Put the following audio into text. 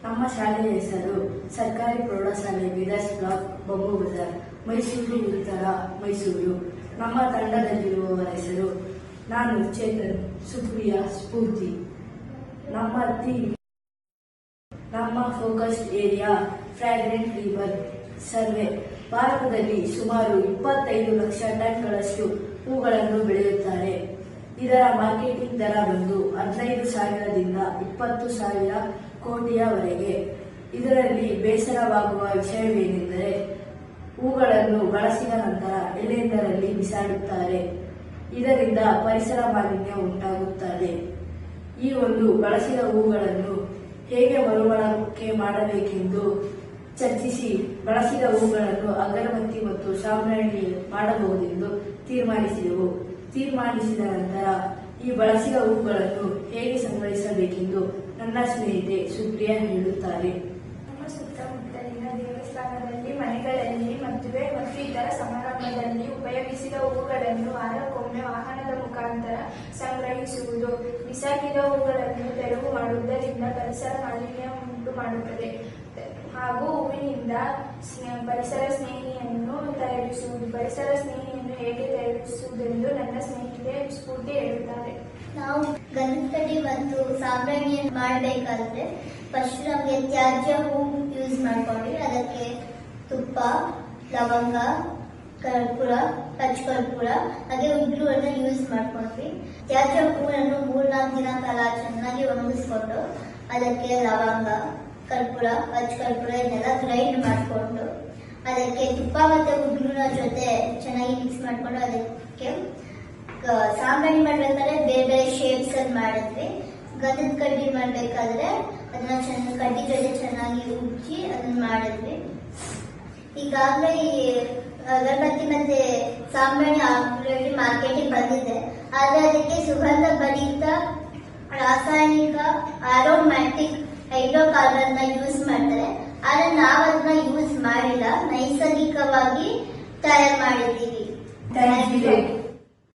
ನಮ್ಮ ಶಾಲೆಯ ಹೆಸರು ಸರ್ಕಾರಿ ಪ್ರೌಢಶಾಲೆ ಬೀದರ್ ಬ್ಲಾಕ್ ಬೊಮ್ಮು ಬಜಾರ್, ಮೈಸೂರು ಉತ್ತರ, ಮೈಸೂರು. ನಮ್ಮ ತಂಡದಲ್ಲಿರುವವರ ಹೆಸರು ನಾನು ಚೇತನ್, ಸುಪ್ರಿಯಾ, ಸ್ಫೂರ್ತಿ. ನಮ್ಮ focus area fragrant river survey. ಭಾರತದಲ್ಲಿ ಸುಮಾರು 25 ಲಕ್ಷ ಟನ್ಗಳಷ್ಟು ಹೂಗಳನ್ನು ಬೆಳೆಯುತ್ತಾರೆ. ಇದರ ಮಾರ್ಕೆಟಿಂಗ್ ದರ ಬಂದು 15,000ದಿಂದ 20,000 ಕೋಟಿಯವರೆಗೆ. ಇದರಲ್ಲಿ ಬೇಸರವಾಗುವ ವಿಷಯವೇನೆಂದರೆ ಹೂಗಳನ್ನು ಬಳಸಿದ ನಂತರ ಎಲ್ಲೆಂದರಲ್ಲಿ ಬಿಸಾಡುತ್ತಾರೆ. ಇದರಿಂದ ಪರಿಸರ ಮಾಲಿನ್ಯ ಉಂಟಾಗುತ್ತದೆ. ಈ ಒಂದು ಬಳಸಿದ ಹೂಗಳನ್ನು ಹೇಗೆ ಮರುಬಳಕೆ ಮಾಡಬೇಕೆಂದು ಚರ್ಚಿಸಿ ಬಳಸಿದ ಹೂಗಳನ್ನು ಅಗರಬತ್ತಿ ಮತ್ತು ಸಾಂಬ್ರಾಣಿ ಮಾಡಬಹುದೆಂದು ತೀರ್ಮಾನಿಸಿದ ನಂತರ ಈ ಬಳಸಿದ ಹೂಗಳನ್ನು ಹೇಗೆ ಸಂಗ್ರಹಿಸಬೇಕೆಂದು ನನ್ನ ಸ್ನೇಹಿತೆ ಸುಪ್ರಿಯಾ ಹೇಳುತ್ತಾರೆ. ನಮ್ಮ ಸುತ್ತಮುತ್ತಲಿನ ದೇವಸ್ಥಾನದಲ್ಲಿ, ಮನೆಗಳಲ್ಲಿ, ಮದುವೆ ಮತ್ತು ಇತರ ಸಮಾರಂಭದಲ್ಲಿ ಉಪಯೋಗಿಸಿದ ಹೂಗಳನ್ನು ವಾರಕ್ಕೊಮ್ಮೆ ವಾಹನದ ಮುಖಾಂತರ ಸಂಗ್ರಹಿಸುವುದು. ಬಿಸಾಕಿದ ಹೂಗಳನ್ನು ತೆರವು ಮಾಡುವುದರಿಂದ ಪರಿಸರ ಮಾಲಿನ್ಯ ಉಂಟು ಮಾಡುತ್ತದೆ ಹಾಗೂ ಹೂವಿನಿಂದ ಪರಿಸರ ಸ್ನೇಹಿಯನ್ನು ತಯಾರಿಸುವುದು. ಪರಿಸರ ಸ್ನೇಹಿಯನ್ನು ಹೇಗೆ ತಯಾರಿಸುವುದೆಂದು ನನ್ನ ಸ್ನೇಹಿತೆ ಸ್ಫೂರ್ತಿ ಹೇಳುತ್ತಾರೆ. ನಾವು ಗಂಧದ ಕಡ್ಡಿ ಮತ್ತು ಸಾಂಬ್ರಾಣಿಯನ್ನು ಮಾಡಬೇಕಾದ್ರೆ ಫಸ್ಟ್ ನಮಗೆ ತ್ಯಾಜ್ಯ ಹೂ ಯೂಸ್ ಮಾಡ್ಕೊಂಡ್ವಿ. ಅದಕ್ಕೆ ತುಪ್ಪ, ಲವಂಗ, ಕರ್ಪೂರ, ಪಚ್ಚಕರ್ಪೂರ ಹಾಗೆ ಉಗುರುಗಳನ್ನು ಯೂಸ್ ಮಾಡ್ಕೊಂಡ್ವಿ. ತ್ಯಾಜ್ಯ ಹೂವನ್ನು 3-4 ದಿನ ಕಾಲ ಚೆನ್ನಾಗಿ ಒಣಗಿಸ್ಕೊಂಡು ಅದಕ್ಕೆ ಲವಂಗ, ಕರ್ಪೂರ, ಪಚ್ಚಕರ್ಪೂರ ಇದನ್ನೆಲ್ಲ ಗ್ರೈಂಡ್ ಮಾಡಿಕೊಂಡು ಅದಕ್ಕೆ ತುಪ್ಪ ಮತ್ತೆ ಉಗುರಿನ ಜೊತೆ ಚೆನ್ನಾಗಿ ಮಿಕ್ಸ್ ಮಾಡ್ಕೊಂಡು ಅದಕ್ಕೆ ಸಾಂಬ್ರಾಣಿ ಮಾಡ್ಬೇಕಾದ್ರೆ ಬೇರೆ ಬೇರೆ ಶೇಪ್ಸ್ ಅಲ್ಲಿ ಮಾಡಿದ್ವಿ. ಗಂಧದ ಕಡ್ಡಿ ಮಾಡ್ಬೇಕಾದ್ರೆ ಅದನ್ನ ಕಡ್ಡಿ ಜೊತೆ ಚೆನ್ನಾಗಿ ಉಜ್ಜಿ ಅದನ್ನ ಮಾಡಿದ್ವಿ. ಈಗಾಗಲೇ ಈ ಅಗರಬತ್ತಿ ಮತ್ತೆ ಸಾಂಬ್ರಾಣಿ ಆಲ್ರೆಡಿ ಮಾರ್ಕೆಟಿಗೆ ಬಂದಿದೆ. ಆದ್ರೆ ಅದಕ್ಕೆ ಸುಗಂಧ ಭರಿತ ರಾಸಾಯನಿಕ ಆರೋಮ್ಯಾಟಿಕ್ ಹೈಡ್ರೋಕಾರ್ಬನ್ ಯೂಸ್ ಮಾಡ್ತಾರೆ. ಆದ್ರೆ ನಾವು ಅದನ್ನ ಯೂಸ್ ಮಾಡಿಲ್ಲ, ನೈಸರ್ಗಿಕವಾಗಿ ತಯಾರು ಮಾಡಿದ್ದೀವಿ. Thank you.